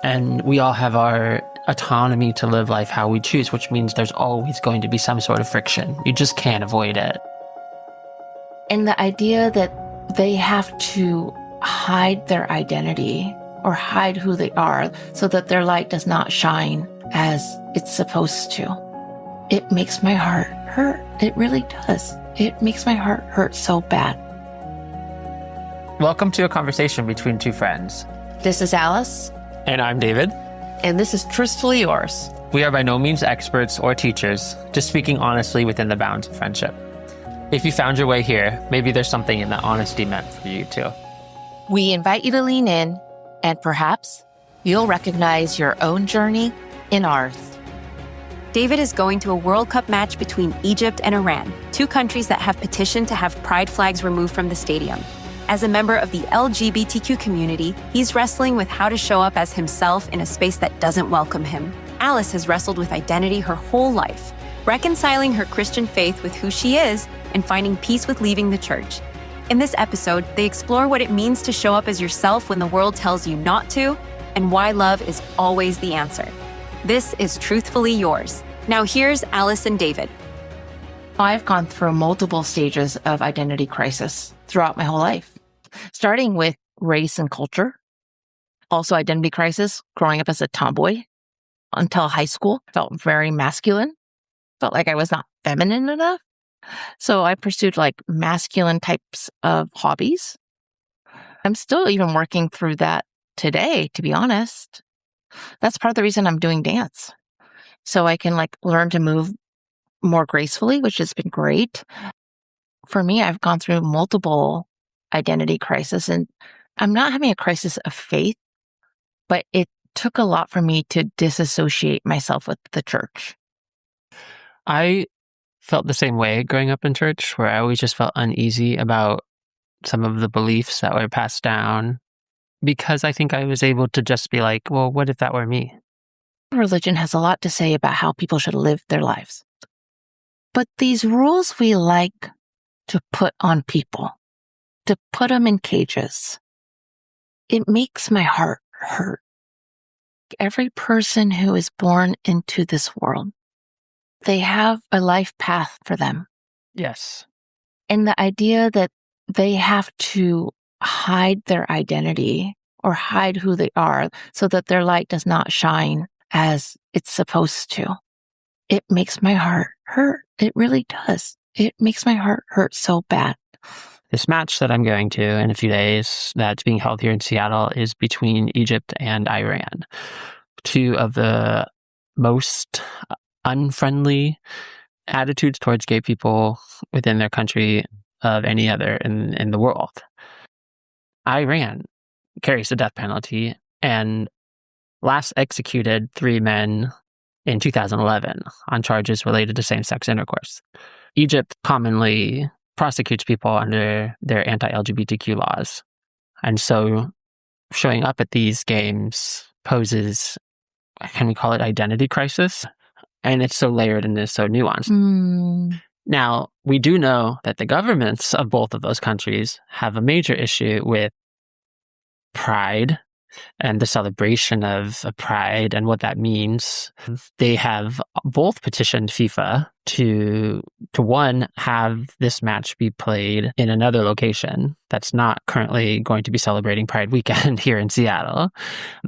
And we all have our autonomy to live life how we choose, which means there's always going to be some sort of friction. You just can't avoid it. And the idea that they have to hide their identity or hide who they are so that their light does not shine as it's supposed to. It makes my heart hurt. It really does. It makes my heart hurt so bad. Welcome to a conversation between two friends. This is Alice. And I'm David. And this is Truthfully Yours. We are by no means experts or teachers, just speaking honestly within the bounds of friendship. If you found your way here, maybe there's something in that honesty meant for you too. We invite you to lean in, and perhaps you'll recognize your own journey in ours. David is going to a World Cup match between Egypt and Iran, two countries that have petitioned to have pride flags removed from the stadium. As a member of the LGBTQ community, he's wrestling with how to show up as himself in a space that doesn't welcome him. Alice has wrestled with identity her whole life, reconciling her Christian faith with who she is and finding peace with leaving the church. In this episode, they explore what it means to show up as yourself when the world tells you not to, and why love is always the answer. This is Truthfully Yours. Now here's Alice and David. I've gone through multiple stages of identity crisis throughout my whole life, starting with race and culture, also identity crisis growing up as a tomboy until high school. Felt very masculine, felt like I was not feminine enough. So I pursued like masculine types of hobbies. I'm still even working through that today, to be honest. That's part of the reason I'm doing dance. So I can like learn to move more gracefully, which has been great. For me, I've gone through multiple identity crises, and I'm not having a crisis of faith, but it took a lot for me to disassociate myself with the church. I felt the same way growing up in church, where I always just felt uneasy about some of the beliefs that were passed down, because I think I was able to just be like, well, what if that were me? Religion has a lot to say about how people should live their lives. But these rules we like to put on people, to put them in cages, it makes my heart hurt. Every person who is born into this world, they have a life path for them. Yes. And the idea that they have to hide their identity or hide who they are so that their light does not shine as it's supposed to, it makes my heart hurt. It really does. It makes my heart hurt so bad. This match that I'm going to in a few days that's being held here in Seattle is between Egypt and Iran, two of the most unfriendly attitudes towards gay people within their country of any other in the world. Iran carries the death penalty and last executed 3 men in 2011 on charges related to same-sex intercourse. Egypt commonly prosecutes people under their anti-LGBTQ laws. And so showing up at these games poses, can we call it identity crisis? And it's so layered and it's so nuanced. Now, we do know that the governments of both of those countries have a major issue with pride and the celebration of pride and what that means. They have both petitioned FIFA to one, have this match be played in another location that's not currently going to be celebrating Pride Weekend here in Seattle,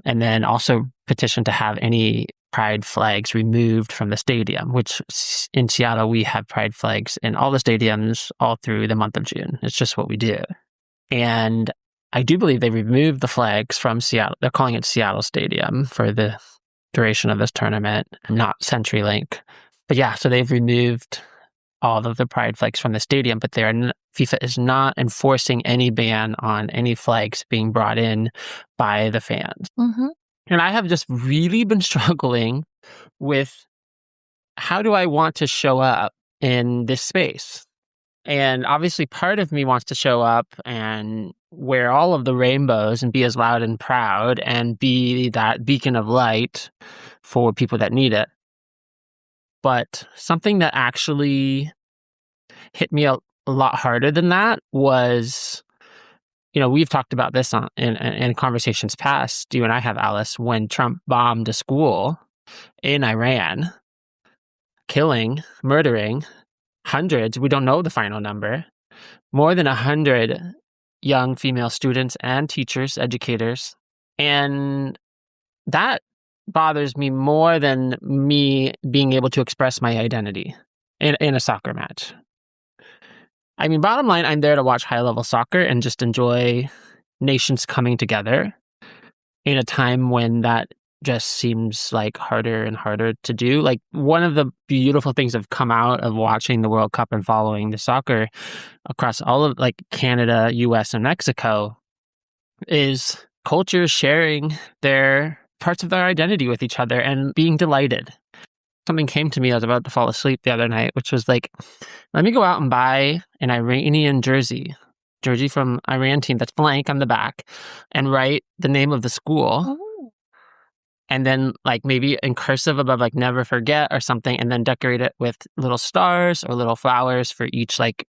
and then also petitioned to have any pride flags removed from the stadium, which in Seattle, we have pride flags in all the stadiums all through the month of June. It's just what we do. And I do believe they removed the flags from Seattle. They're calling it Seattle Stadium for the duration of this tournament, not CenturyLink. But yeah, so they've removed all of the pride flags from the stadium, but FIFA is not enforcing any ban on any flags being brought in by the fans. Mm-hmm. And I have just really been struggling with how do I want to show up in this space? And obviously part of me wants to show up and wear all of the rainbows and be as loud and proud and be that beacon of light for people that need it. But something that actually hit me a lot harder than that was we've talked about this in conversations past. You and I have, Alice, when Trump bombed a school in Iran, killing, murdering hundreds. We don't know the final number. More than 100 young female students and teachers, educators, and that bothers me more than me being able to express my identity in a soccer match. I mean, bottom line, I'm there to watch high-level soccer and just enjoy nations coming together in a time when that just seems like harder and harder to do. Like, one of the beautiful things that have come out of watching the World Cup and following the soccer across all of like Canada, US, and Mexico is cultures sharing their parts of their identity with each other and being delighted. Something came to me, I was about to fall asleep the other night, which was like, let me go out and buy an Iranian jersey from Iran team that's blank on the back, and write the name of the school. Oh. And then like maybe in cursive above, like never forget or something, and then decorate it with little stars or little flowers for each like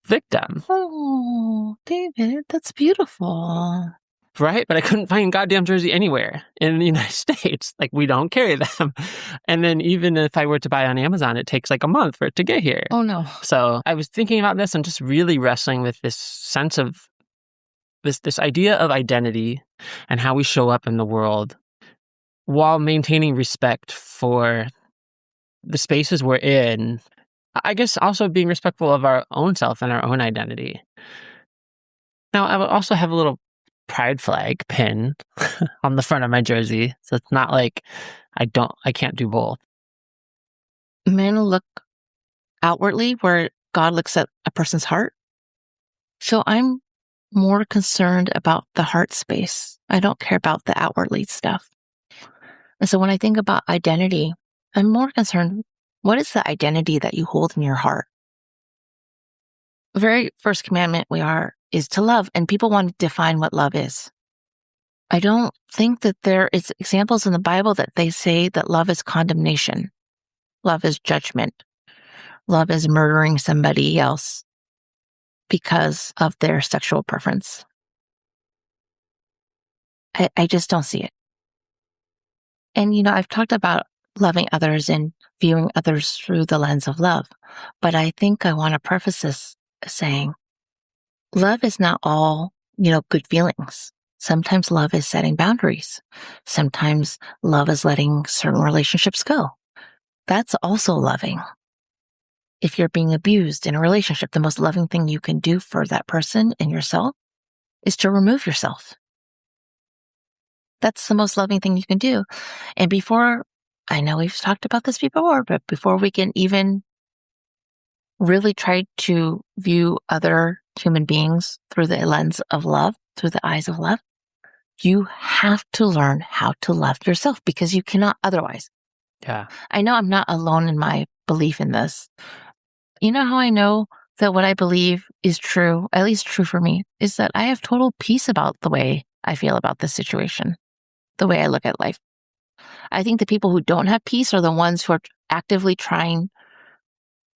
victim. Oh, David, that's beautiful. Right? But I couldn't find a goddamn jersey anywhere in the United States. Like, we don't carry them. And then even if I were to buy on Amazon, it takes like a month for it to get here. Oh, no. So I was thinking about this and just really wrestling with this sense of this idea of identity and how we show up in the world while maintaining respect for the spaces we're in. I guess also being respectful of our own self and our own identity. Now, I would also have a little pride flag pin on the front of my jersey. So it's not like I can't do both. Men look outwardly where God looks at a person's heart. So I'm more concerned about the heart space. I don't care about the outwardly stuff. And so when I think about identity, I'm more concerned, what is the identity that you hold in your heart? The very first commandment is to love, and people want to define what love is. I don't think that there is examples in the Bible that they say that love is condemnation. Love is judgment. Love is murdering somebody else because of their sexual preference. I just don't see it. And, I've talked about loving others and viewing others through the lens of love, but I think I want to preface this saying, love is not all, good feelings. Sometimes love is setting boundaries. Sometimes love is letting certain relationships go. That's also loving. If you're being abused in a relationship, the most loving thing you can do for that person and yourself is to remove yourself. That's the most loving thing you can do. And I know we've talked about this before, but before we can even really try to view other human beings through the lens of love, through the eyes of love, you have to learn how to love yourself because you cannot otherwise. Yeah. I know I'm not alone in my belief in this. You know how I know that what I believe is true, at least true for me, is that I have total peace about the way I feel about this situation, the way I look at life. I think the people who don't have peace are the ones who are actively trying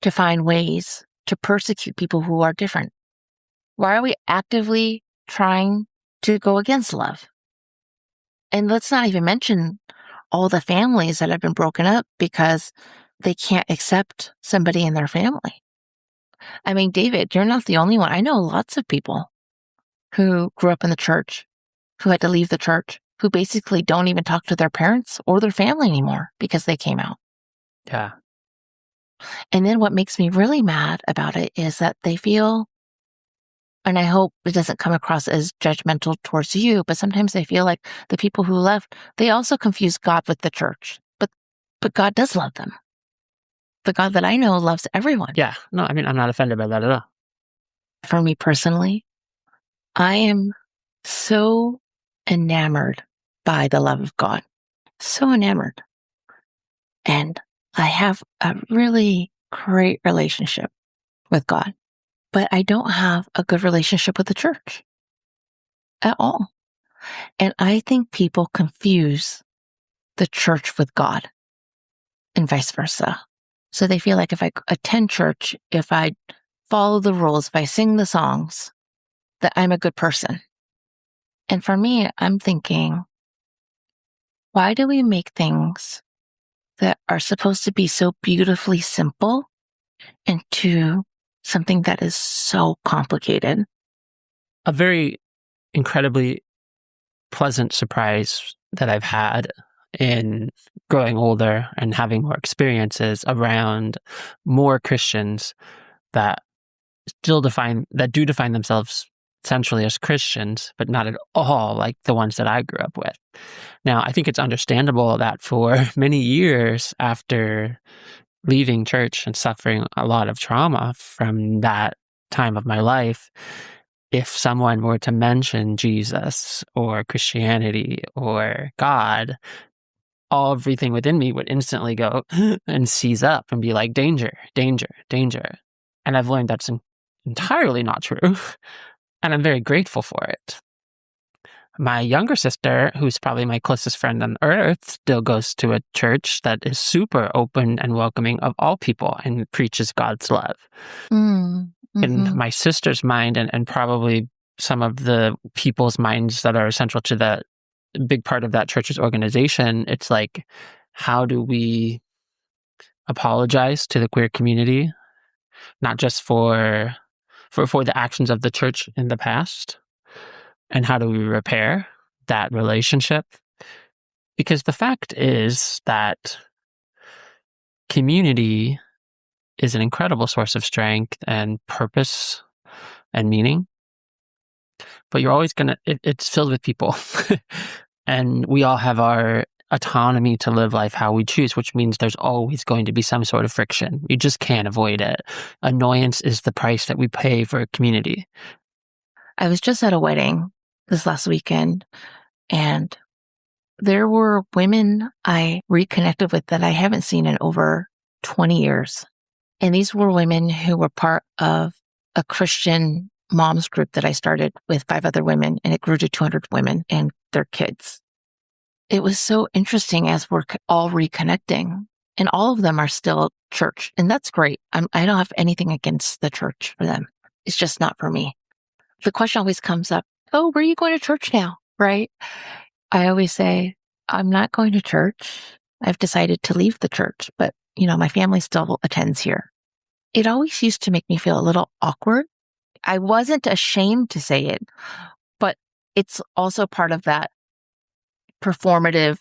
to find ways to persecute people who are different. Why are we actively trying to go against love? And let's not even mention all the families that have been broken up because they can't accept somebody in their family. I mean, David, you're not the only one. I know lots of people who grew up in the church, who had to leave the church, who basically don't even talk to their parents or their family anymore because they came out. Yeah. And then what makes me really mad about it is that they feel, and I hope it doesn't come across as judgmental towards you, but sometimes they feel like the people who left, they also confuse God with the church. But God does love them. The God that I know loves everyone. Yeah. No, I mean, I'm not offended by that at all. For me personally, I am so enamored by the love of God. So enamored. And I have a really great relationship with God. But I don't have a good relationship with the church at all. And I think people confuse the church with God and vice versa. So they feel like if I attend church, if I follow the rules, if I sing the songs, that I'm a good person. And for me, I'm thinking, why do we make things that are supposed to be so beautifully simple into something that is so complicated? A very incredibly pleasant surprise that I've had in growing older and having more experiences around more Christians that do define themselves essentially as Christians, but not at all like the ones that I grew up with. Now, I think it's understandable that for many years after leaving church and suffering a lot of trauma from that time of my life, if someone were to mention Jesus or Christianity or God, everything within me would instantly go and seize up and be like, danger, danger, danger. And I've learned that's entirely not true. And I'm very grateful for it. My younger sister, who's probably my closest friend on earth, still goes to a church that is super open and welcoming of all people and preaches God's love. Mm-hmm. In my sister's mind, and probably some of the people's minds that are essential to the big part of that church's organization, it's like, how do we apologize to the queer community, not just for the actions of the church in the past, and how do we repair that relationship? Because the fact is that community is an incredible source of strength and purpose and meaning. But you're always it's filled with people. And we all have our autonomy to live life how we choose, which means there's always going to be some sort of friction. You just can't avoid it. Annoyance is the price that we pay for a community. I was just at a wedding this last weekend, and there were women I reconnected with that I haven't seen in over 20 years. And these were women who were part of a Christian moms group that I started with 5 other women, and it grew to 200 women and their kids. It was so interesting as we're all reconnecting, and all of them are still church, and that's great. I don't have anything against the church for them. It's just not for me. The question always comes up, oh, where are you going to church now? Right? I always say, I'm not going to church. I've decided to leave the church, but my family still attends here. It always used to make me feel a little awkward. I wasn't ashamed to say it, but it's also part of that performative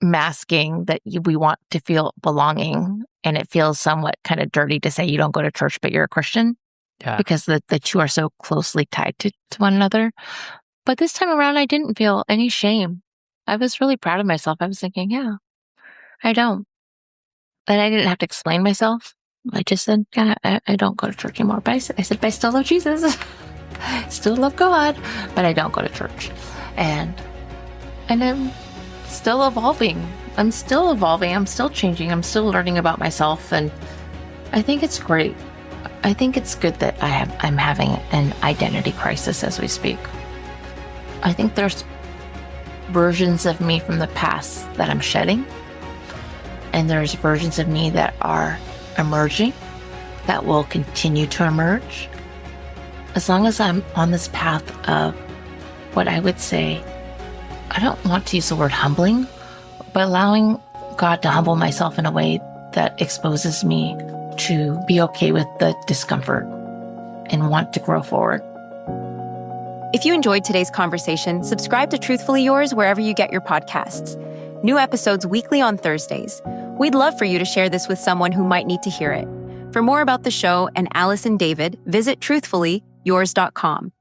masking that we want to feel belonging. And it feels somewhat kind of dirty to say you don't go to church, but you're a Christian. Yeah. Because the two are so closely tied to one another. But this time around, I didn't feel any shame. I was really proud of myself. I was thinking, yeah, I don't. And I didn't have to explain myself. I just said, yeah, I don't go to church anymore. But I said, but I still love Jesus. I still love God, but I don't go to church. And I'm still evolving. I'm still changing. I'm still learning about myself. And I think it's great. I think it's good that I'm having an identity crisis as we speak. I think there's versions of me from the past that I'm shedding. And there's versions of me that are emerging, that will continue to emerge. As long as I'm on this path of what I would say, I don't want to use the word humbling, but allowing God to humble myself in a way that exposes me to be okay with the discomfort and want to grow forward. If you enjoyed today's conversation, subscribe to Truthfully Yours wherever you get your podcasts. New episodes weekly on Thursdays. We'd love for you to share this with someone who might need to hear it. For more about the show and Alice and David, visit truthfullyyours.com.